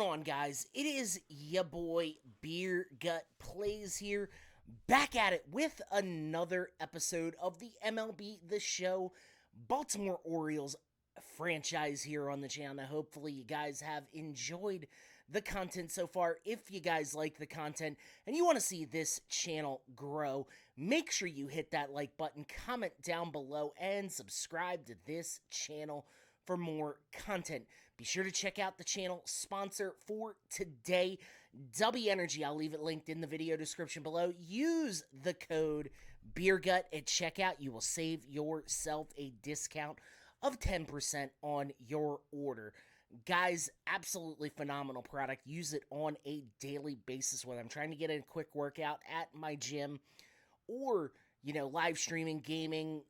on, guys? It is ya boy Beer Gut Plays here, back at it with another episode of the MLB The Show Baltimore Orioles franchise here on the channel. Hopefully you guys have enjoyed the content so far. If you guys like the content and you want to see this channel grow, make sure you hit that like button, comment down below, and subscribe to this channel for more content. Be sure to check out the channel sponsor for today, Dubby Energy. I'll leave it linked in the video description below. Use the code BeerGut at checkout. You will save yourself a discount of 10% on your order. Guys, absolutely phenomenal product. Use it on a daily basis, whether I'm trying to get in a quick workout at my gym or, live streaming, gaming,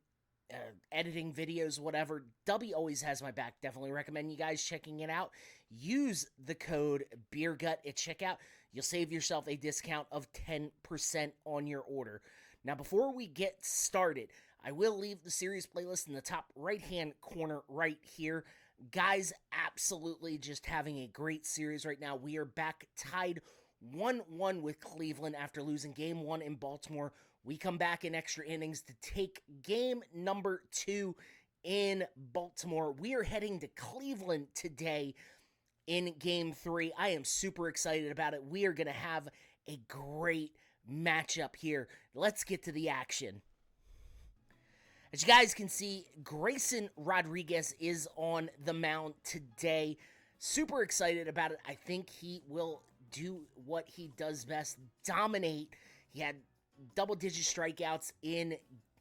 editing videos, whatever. Dubby always has my back. Definitely recommend you guys checking it out. Use the code BeerGut at checkout. You'll save yourself a discount of 10% on your order. Now, before we get started, I will leave the series playlist in the top right-hand corner right here. Guys, absolutely just having a great series right now. We are back tied 1-1 with Cleveland after losing Game 1 in Baltimore. We come back in extra innings to take Game number 2 in Baltimore. We are heading to Cleveland today in Game 3. I am super excited about it. We are going to have a great matchup here. Let's get to the action. As you guys can see, Grayson Rodriguez is on the mound today. Super excited about it. I think he will do what he does best, dominate. He had double-digit strikeouts in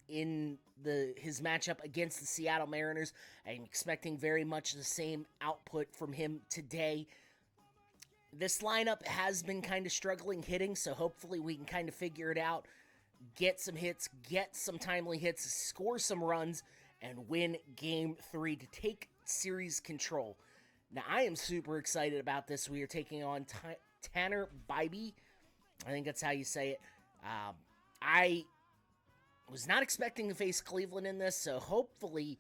his matchup against the Seattle Mariners. I'm expecting very much the same output from him today. This lineup has been kind of struggling hitting, so hopefully we can kind of figure it out, get some hits, get some timely hits, score some runs, and win Game 3 to take series control. Now, I am super excited about this. We are taking on Tanner Bibee. I think that's how you say it. I was not expecting to face Cleveland in this, so hopefully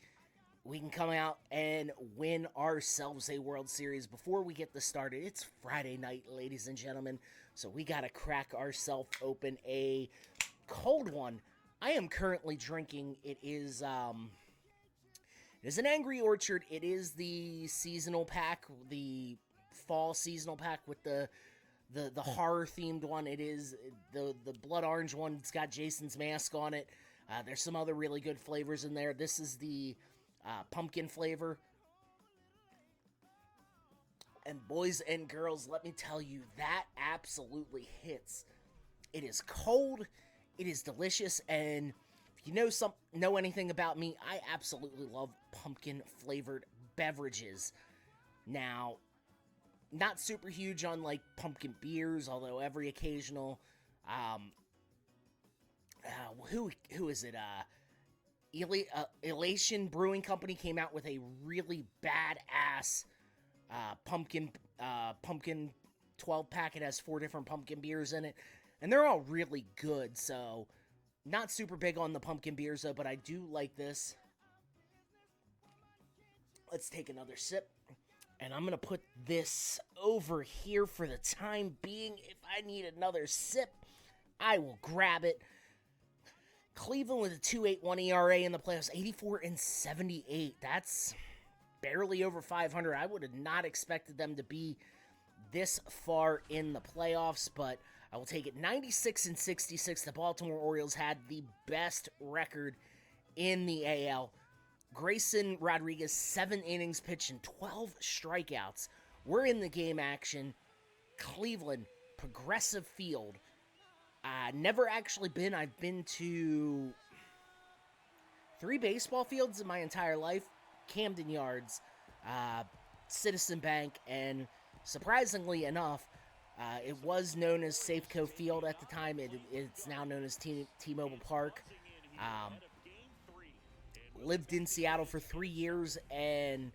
we can come out and win ourselves a World Series. Before we get this started, it's Friday night, ladies and gentlemen, so we got to crack ourselves open a cold one. I am currently drinking, it is an Angry Orchard. It is the seasonal pack, the fall seasonal pack with the horror themed one. It is the blood orange one. It's got Jason's mask on it. There's some other really good flavors in there. This is the pumpkin flavor. And boys and girls, let me tell you, that absolutely hits. It is cold. It is delicious. And if you know anything about me, I absolutely love pumpkin flavored beverages. Now, not super huge on like pumpkin beers, although every occasional, who is it? Elation Brewing Company came out with a really badass pumpkin 12-pack. It has 4 different pumpkin beers in it, and they're all really good. So, not super big on the pumpkin beers though, but I do like this. Let's take another sip. And I'm going to put this over here for the time being. If I need another sip, I will grab it. Cleveland with a 2.81 ERA in the playoffs, 84-78. That's barely over 500. I would have not expected them to be this far in the playoffs, but I will take it. 96-66. The Baltimore Orioles had the best record in the AL. Grayson Rodriguez, 7 innings pitched and 12 strikeouts. We're in the game action. Cleveland, Progressive Field. Never actually been. I've been to 3 baseball fields in my entire life. Camden Yards, Citizen Bank, and surprisingly enough, it was known as Safeco Field at the time. It's now known as T-Mobile Park. Lived in Seattle for 3 years, and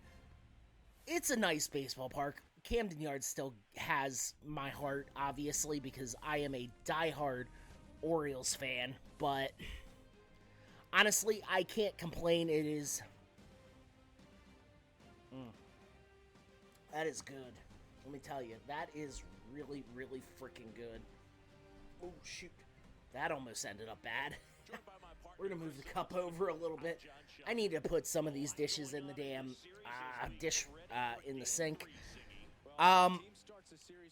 it's a nice baseball park. Camden Yards still has my heart, obviously, because I am a diehard Orioles fan, but honestly, I can't complain. It is... That is good. Let me tell you, that is really, really freaking good. Oh, shoot. That almost ended up bad. We're going to move the cup over a little bit. I need to put some of these dishes in the damn in the sink.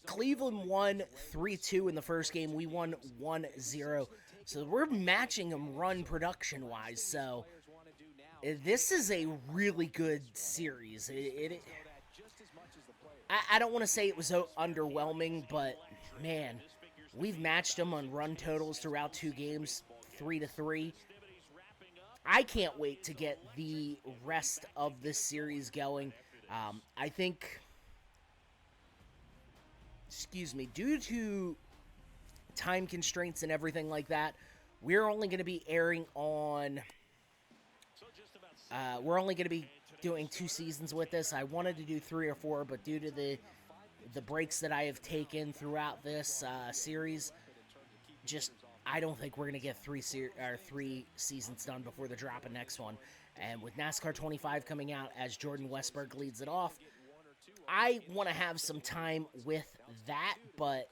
Cleveland won 3-2 in the first game. We won 1-0. So we're matching them run production-wise. So this is a really good series. I don't want to say it was underwhelming, but, man, we've matched them on run totals throughout 2 games, 3-3. I can't wait to get the rest of this series going. I think, due to time constraints and everything like that, we're only going to be airing on, we're only going to be doing 2 seasons with this. I wanted to do 3 or 4, but due to the breaks that I have taken throughout this series, I don't think we're going to get 3 seasons done before the drop of next one. And with NASCAR 25 coming out as Jordan Westberg leads it off, I want to have some time with that, but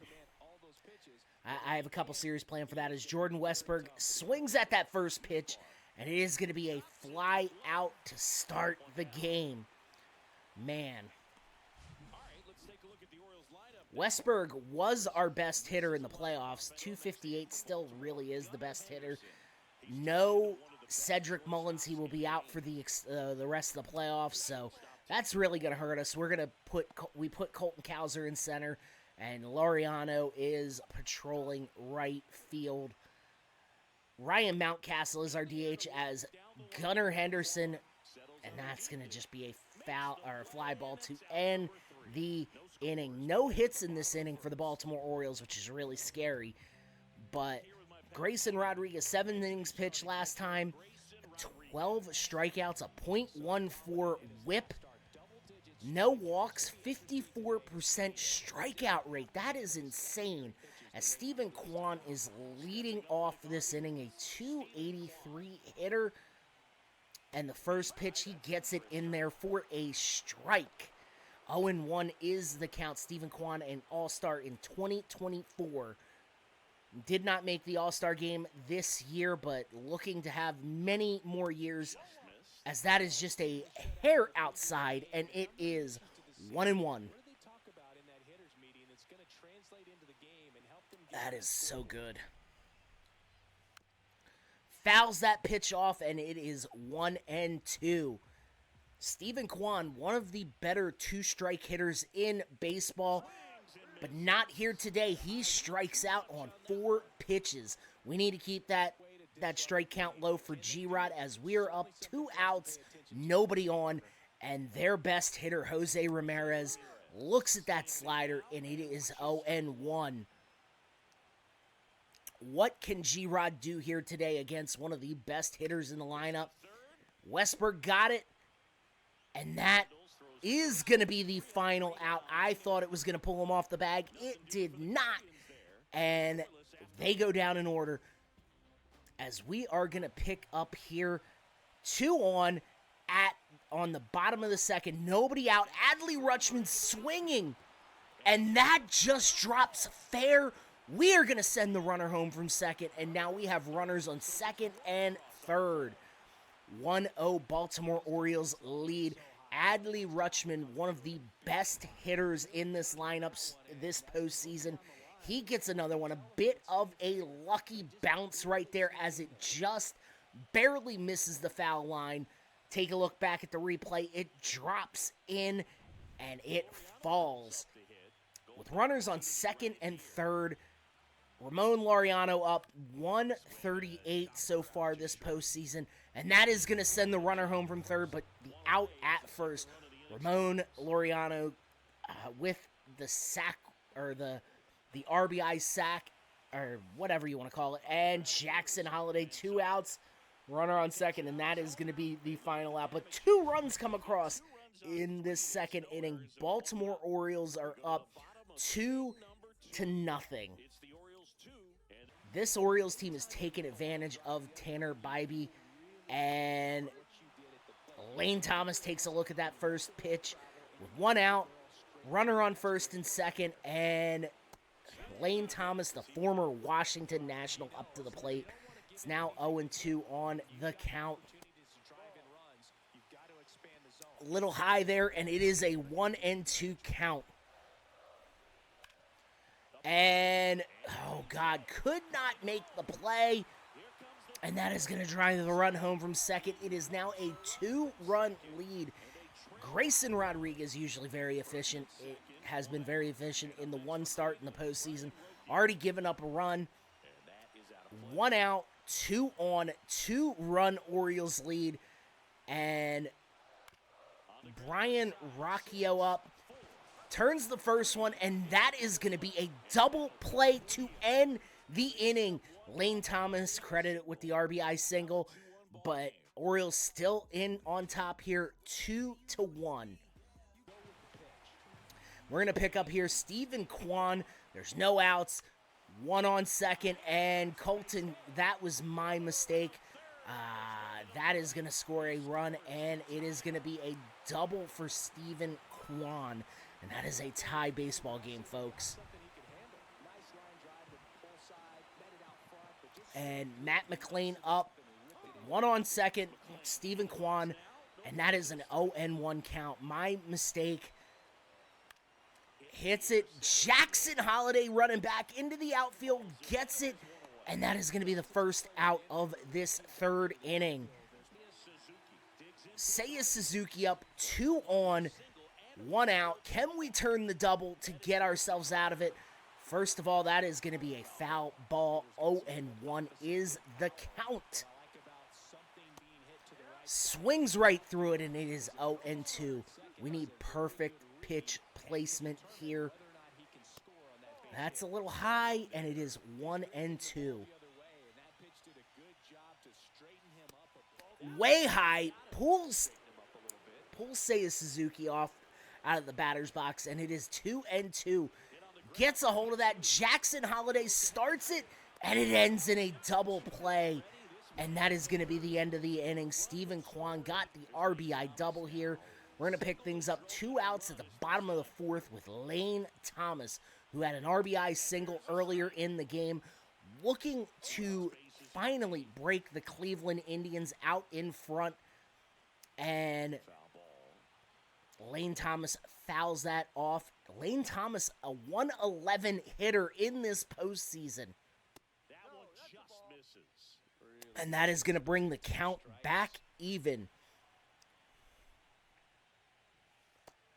I have a couple series planned for that as Jordan Westberg swings at that first pitch, and it is going to be a fly out to start the game. Man. Westberg was our best hitter in the playoffs. 258 still really is the best hitter. No Cedric Mullins. He will be out for the rest of the playoffs, so that's really going to hurt us. We put Colton Cowser in center, and Laureano is patrolling right field. Ryan Mountcastle is our DH as Gunnar Henderson, and that's going to just be a foul or a fly ball to end the inning. No hits in this inning for the Baltimore Orioles, which is really scary. But Grayson Rodriguez, 7 innings pitched last time, 12 strikeouts, a .14 whip, no walks, 54% strikeout rate. That is insane. As Stephen Kwan is leading off this inning, a .283 hitter. And the first pitch, he gets it in there for a strike. 0-1 is the count. Stephen Kwan, an All-Star in 2024. Did not make the All-Star game this year, but looking to have many more years, as that is just a hair outside, and it is 1-1. That is so good. Fouls that pitch off, and it is 1-2. Stephen Kwan, one of the better 2-strike hitters in baseball, but not here today. He strikes out on 4 pitches. We need to keep that strike count low for G-Rod as we're up 2 outs, nobody on, and their best hitter, Jose Ramirez, looks at that slider, and it is 0-1. What can G-Rod do here today against one of the best hitters in the lineup? Westberg got it, and that is going to be the final out. I thought it was going to pull him off the bag. It did not, and they go down in order as we are going to pick up here 2 on the bottom of the second. Nobody out. Adley Rutschman swinging, and that just drops fair. We are going to send the runner home from second, and now we have runners on second and third. 1-0 Baltimore Orioles lead. Adley Rutschman, one of the best hitters in this lineup this postseason. He gets another one. A bit of a lucky bounce right there as it just barely misses the foul line. Take a look back at the replay. It drops in, and it falls. With runners on second and third, Ramon Laureano up 138 so far this postseason, and that is going to send the runner home from third, but the out at first. Ramon Laureano with the sack, or the RBI sack, or whatever you want to call it, and Jackson Holiday 2 outs, runner on second, and that is going to be the final out. But 2 runs come across in this second inning. Baltimore Orioles are up 2-0. This Orioles team has taken advantage of Tanner Bybee, and Lane Thomas takes a look at that first pitch with 1 out, Runner on first and second, and Lane Thomas, the former Washington National, up to the plate. It's now 0-2 on the count. A little high there, and it is a 1-2 count. And, oh God, could not make the play. And that is going to drive the run home from second. It is now a 2-run lead. Grayson Rodriguez, usually very efficient. It has been very efficient in the one start in the postseason. Already given up a run. 1 out, 2 on, 2-run Orioles lead. And Brian Rocchio up. Turns the first one, and that is going to be a double play to end the inning. Lane Thomas credited with the RBI single, but Orioles still in on top here, 2-1. We're going to pick up here Stephen Kwan. There's no outs. 1 on second, and Colton, that was my mistake. That is going to score a run, and it is going to be a double for Stephen Kwan. And that is a tie baseball game, folks. And Matt McLean up. 1 on second, Stephen Kwan. And that is an 0-1 count. My mistake. Hits it. Jackson Holiday running back into the outfield. Gets it. And that is going to be the first out of this third inning. Seiya Suzuki up. 2 on, 1 out. Can we turn the double to get ourselves out of it? First of all, that is going to be a foul ball. 0-1 is the count. Swings right through it, and it is 0-2. We need perfect pitch placement here. That's a little high, and it is 1-2. Way high. Pulls Seiya Suzuki off out of the batter's box, and it is 2-2. Gets a hold of that. Jackson Holiday starts it, and it ends in a double play. And that is going to be the end of the inning. Stephen Kwan got the RBI double here. We're going to pick things up 2 outs at the bottom of the fourth with Lane Thomas, who had an RBI single earlier in the game, looking to finally break the Cleveland Indians out in front. And Lane Thomas fouls that off. Lane Thomas, a 111 hitter in this postseason. And that is going to bring the count back even.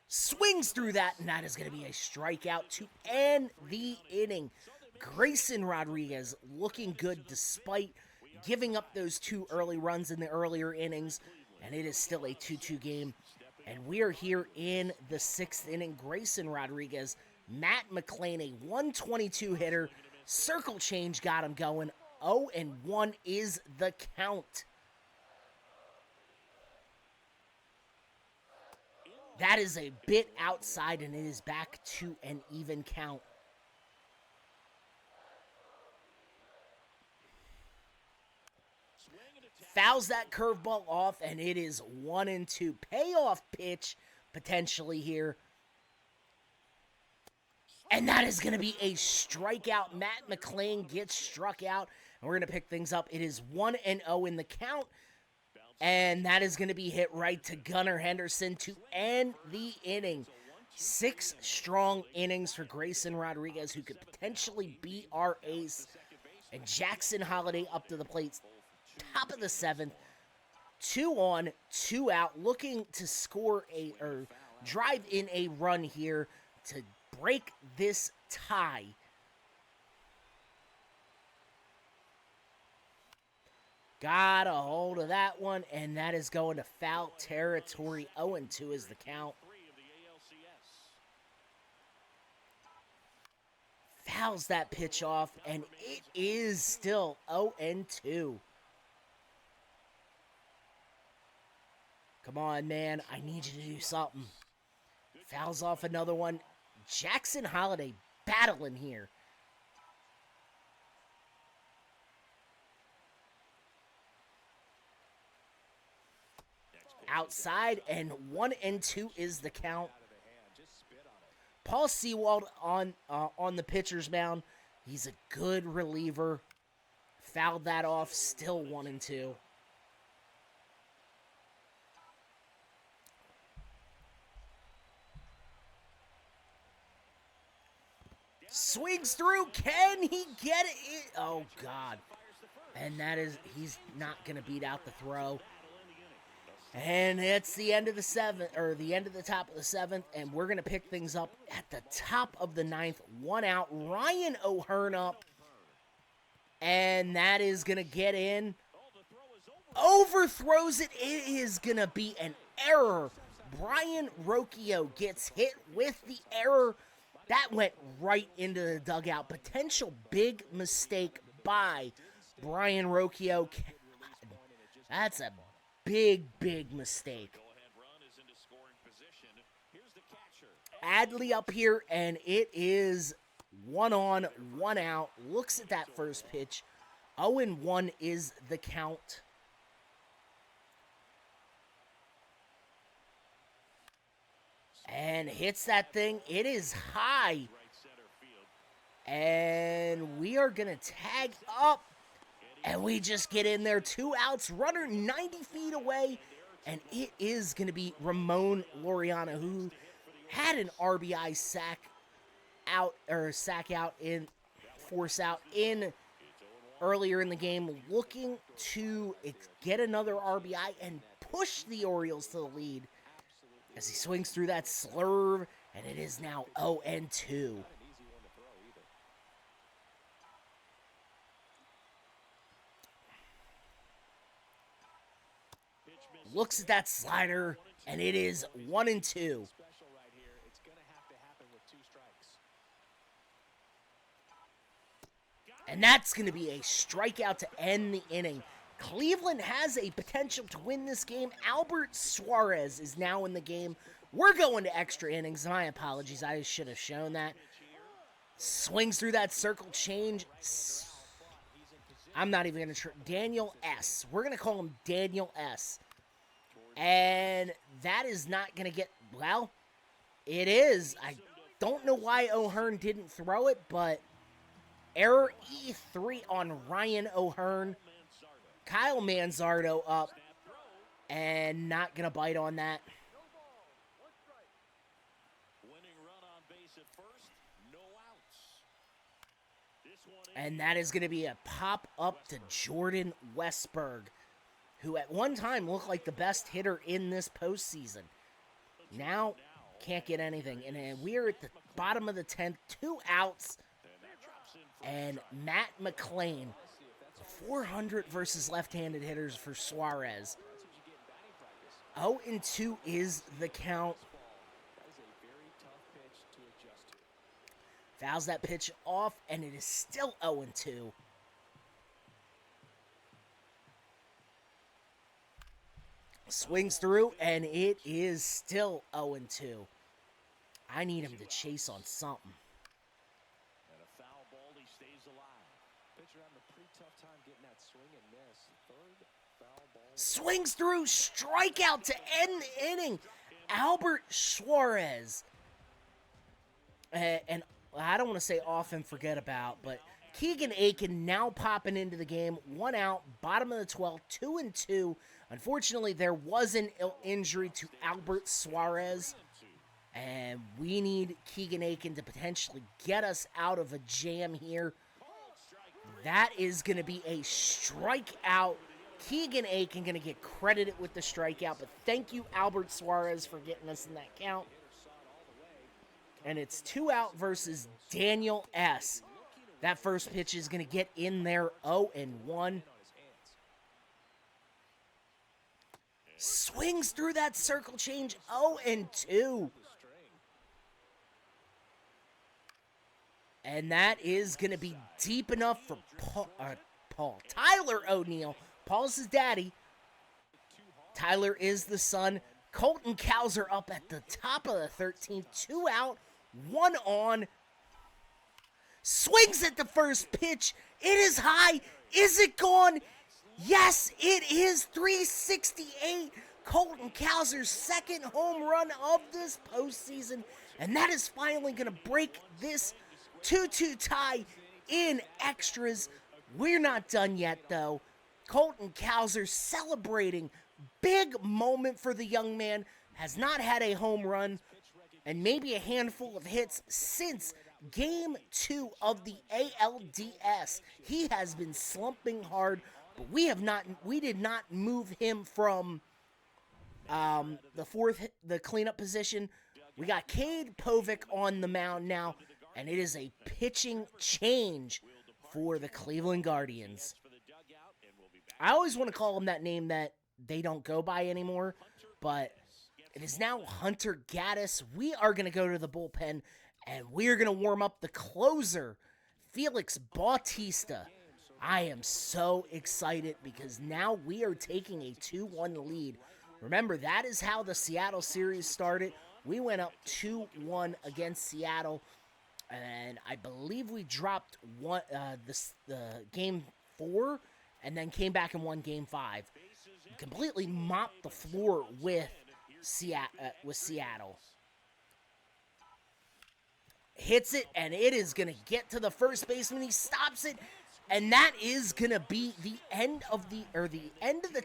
Swings through that, and that is going to be a strikeout to end the inning. Grayson Rodriguez looking good despite giving up those 2 early runs in the earlier innings. And it is still a 2-2 game. And we are here in the 6th inning. Grayson Rodriguez, Matt McLean, a 122 hitter. Circle change got him going. 0-1 is the count. That is a bit outside, and it is back to an even count. Fouls that curveball off, and it is 1-2. Payoff pitch potentially here. And that is going to be a strikeout. Matt McLean gets struck out, and we're going to pick things up. It is 1-0 in the count, and that is going to be hit right to Gunnar Henderson to end the inning. 6 strong innings for Grayson Rodriguez, who could potentially be our ace. And Jackson Holiday up to the plate. Top of the 7th, 2 on, 2 out, looking to score or drive in a run here to break this tie. Got a hold of that one, and that is going to foul territory. 0-2 is the count. Fouls that pitch off, and it is still 0-2. Come on, man. I need you to do something. Fouls off another one. Jackson Holiday battling here. Outside, and 1-2 is the count. Paul Sewald on the pitcher's mound. He's a good reliever. Fouled that off. Still 1-2. Swings through. Can he get it? Oh, God. And that is, he's not going to beat out the throw. And it's the end of the seventh, or the end of the top of the seventh, and we're going to pick things up at the top of the ninth. 1 out. Ryan O'Hearn up. And that is going to get in. Overthrows it. It is going to be an error. Brian Rocchio gets hit with the error. That went right into the dugout. Potential big mistake by Brian Rocchio. That's a big mistake. Adley up here, and it is 1 on, 1 out. Looks at that first pitch. 0-1 is the count. And hits that thing. It is high. And we are going to tag up. And we just get in there. 2 outs. Runner 90 feet away. And it is going to be Ramon Laureano, who had an RBI sack out in force out in earlier in the game, looking to get another RBI and push the Orioles to the lead as he swings through that slurve, and it is now 0-2. Looks at that slider, and it is 1-2. And that's going to be a strikeout to end the inning. Cleveland has a potential to win this game. Albert Suarez is now in the game. We're going to extra innings. My apologies. I should have shown that. Swings through that circle change. I'm not even going to try. Daniel S. We're going to call him Daniel S. And that is not going to get, well, it is. I don't know why O'Hearn didn't throw it, but error E3 on Ryan O'Hearn. Kyle Manzardo up and not going to bite on that. And that is going to be a pop up to Jordan Westberg, who at one time looked like the best hitter in this postseason. Now, can't get anything. And we're at the bottom of the 10th, 2 outs. And Matt McClain, 400 versus left-handed hitters for Suarez. 0-2 is the count. Fouls that pitch off, and it is still 0-2. Swings through, and it is still 0-2. I need him to chase on something. And a foul ball, he stays alive. Pitcher having a pretty tough time getting that swing and miss. Third foul ball. Swings through, strikeout to end the inning. Albert Suarez. And I don't want to say off and forget about, but Keegan Aiken now popping into the game. 1 out, bottom of the 12th, 2-2. Unfortunately, there was an injury to Albert Suarez, and we need Keegan Aiken to potentially get us out of a jam here. That is going to be a strikeout. Keegan Aiken going to get credited with the strikeout, but thank you, Albert Suarez, for getting us in that count. And it's 2 out versus Daniel S. That first pitch is going to get in there, 0-1. Swings through that circle change, 0-2. And that is going to be deep enough for Tyler O'Neill. Paul's his daddy. Tyler is the son. Colton Cowser up at the top of the 13th. 2 out, 1 on. Swings at the first pitch. It is high. Is it gone? Yes, it is. 368. Colton Cowser's second home run of this postseason, and that is finally going to break this 2-2 tie in extras. We're not done yet, though. Colton Cowser celebrating. Big moment for the young man. Has not had a home run and maybe a handful of hits since Game 2 of the ALDS. He has been slumping hard, but we did not move him from the cleanup position. We got Cade Povich on the mound now, and it is a pitching change for the Cleveland Guardians. I always want to call him that name that they don't go by anymore, but it is now Hunter Gaddis. We are going to go to the bullpen, and we are going to warm up the closer, Felix Bautista. I am so excited because now we are taking a 2-1 lead. Remember, that is how the Seattle series started. We went up 2-1 against Seattle, and I believe we dropped the game 4 and then came back and won game 5. Completely mopped the floor with Seattle. Hits it, and it is going to get to the first baseman. He stops it, and that is going to be the end of the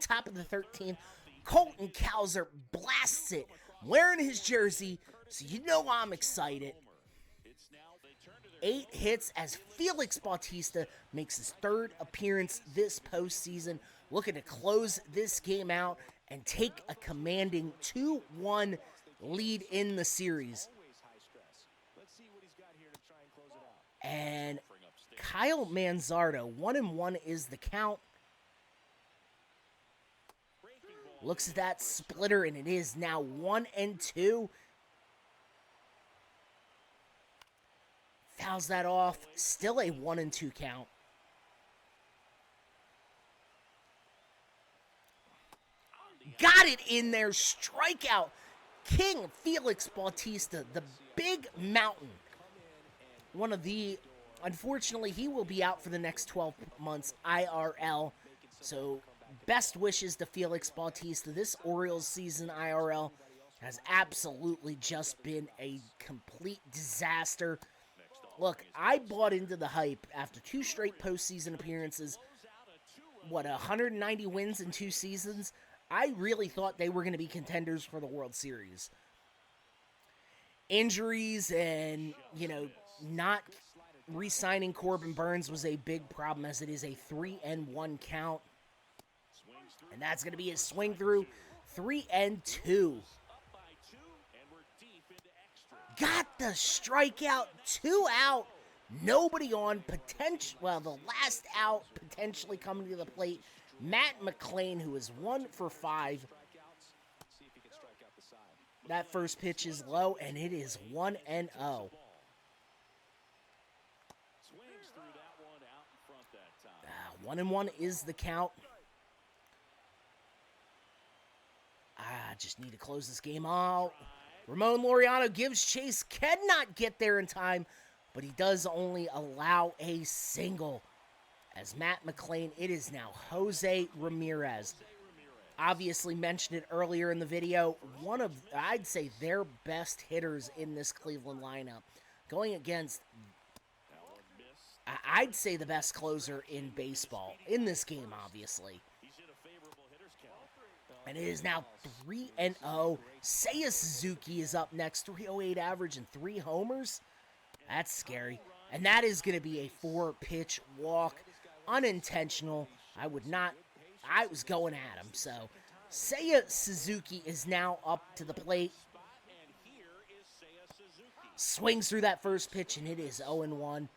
top of the 13th. Colton Cowser blasts it, wearing his jersey, so you know I'm excited. 8 hits as Felix Bautista makes his 3rd appearance this postseason, looking to close this game out and take a commanding 2-1 lead in the series. And Kyle Manzardo, 1-1 is the count. Looks at that splitter, and it is now 1-2. Fouls that off. Still a 1-2 count. Got it in there. Strikeout. King Felix Bautista, the big mountain. One of the... Unfortunately, he will be out for the next 12 months, IRL. So, best wishes to Felix Bautista. This Orioles season, IRL, has absolutely just been a complete disaster. Look, I bought into the hype after 2 straight postseason appearances. 190 wins in 2 seasons? I really thought they were going to be contenders for the World Series. Injuries and, not re-signing Corbin Burns was a big problem, as it is a 3-1 count. And that's going to be his swing through. 3-2. Got the strikeout. 2 out. Nobody on. The last out potentially coming to the plate. Matt McClain, who is 1 for 5. That first pitch is low, and it is 1-0. 1-1 is the count. Just need to close this game out. Ramon Laureano gives chase, cannot get there in time, but he does only allow a single. As Matt McClain, it is now Jose Ramirez. Obviously mentioned it earlier in the video, one of, I'd say, their best hitters in this Cleveland lineup. Going against, I'd say, the best closer in baseball. In this game, obviously. And it is now 3-0. Seiya Suzuki is up next. 308 average and 3 homers. That's scary. And that is going to be a 4-pitch walk. Unintentional. I was going at him. So, Seiya Suzuki is now up to the plate. Swings through that first pitch, and it is 0-1.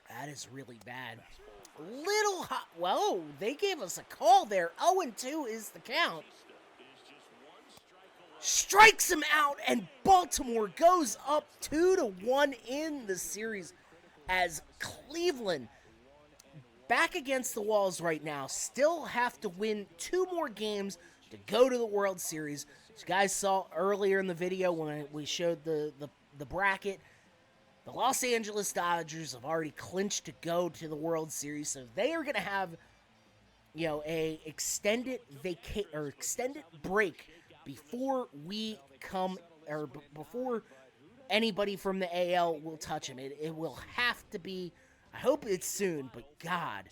That is really bad. Little hot. Whoa, they gave us a call there. 0-2 is the count. Strikes him out, and Baltimore goes up 2-1 in the series as Cleveland, back against the walls right now, still have to win 2 more games to go to the World Series. As you guys saw earlier in the video when we showed the bracket, the Los Angeles Dodgers have already clinched to go to the World Series, so they are going to have a extended extended break before we come or before anybody from the AL will touch him. It will have to be. I hope it's soon, but God,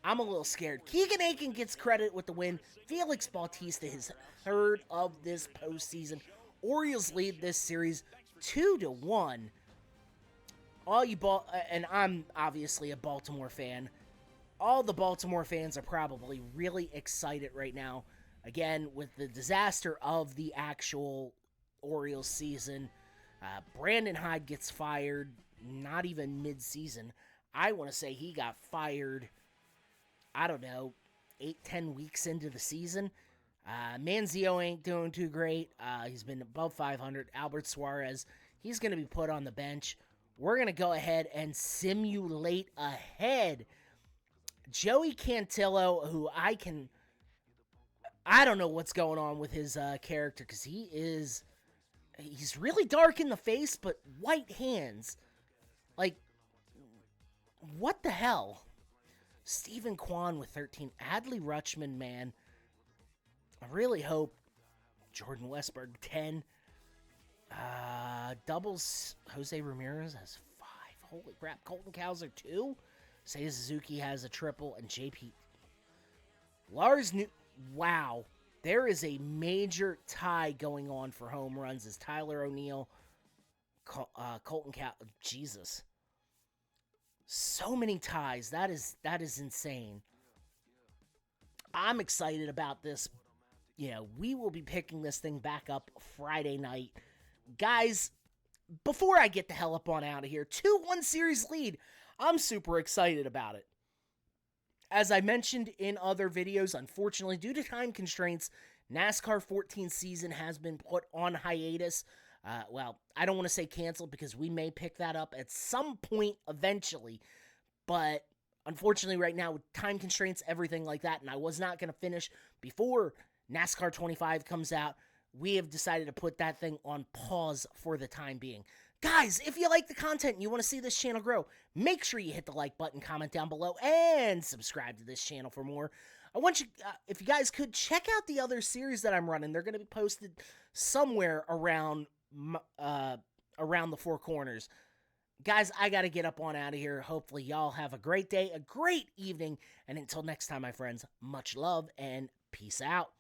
I'm a little scared. Keegan Aiken gets credit with the win. Felix Bautista, his third of this postseason. Orioles lead this series 2-1. And I'm obviously a Baltimore fan. All the Baltimore fans are probably really excited right now. Again, with the disaster of the actual Orioles season, Brandon Hyde gets fired not even mid-season. I want to say he got fired, I don't know, 8-10 weeks into the season. Manzio ain't doing too great. He's been above 500. Albert Suarez, he's going to be put on the bench. We're going to go ahead and simulate ahead. Joey Cantillo, who I don't know what's going on with his character, because he's really dark in the face, but white hands. Like, what the hell? Stephen Kwan with 13. Adley Rutschman, man. I really hope Jordan Westberg 10. Doubles, Jose Ramirez has 5. Holy crap. Colton Cowser 2. Seiya Suzuki has a triple. And JP. Wow. There is a major tie going on for home runs as Tyler O'Neill, Colton Cowser. Jesus. So many ties. That is insane. I'm excited about this. We will be picking this thing back up Friday night. Guys, before I get the hell up on out of here, 2-1 series lead. I'm super excited about it. As I mentioned in other videos, unfortunately, due to time constraints, NASCAR 14 season has been put on hiatus. Well, I don't want to say canceled because we may pick that up at some point eventually. But unfortunately, right now, with time constraints, everything like that, and I was not going to finish before NASCAR 25 comes out, we have decided to put that thing on pause for the time being. Guys, if you like the content and you want to see this channel grow, make sure you hit the like button, comment down below, and subscribe to this channel for more. I want you, if you guys could, check out the other series that I'm running. They're going to be posted somewhere around the four corners. Guys, I got to get up on out of here. Hopefully y'all have a great day, a great evening, and until next time, my friends, much love and peace out.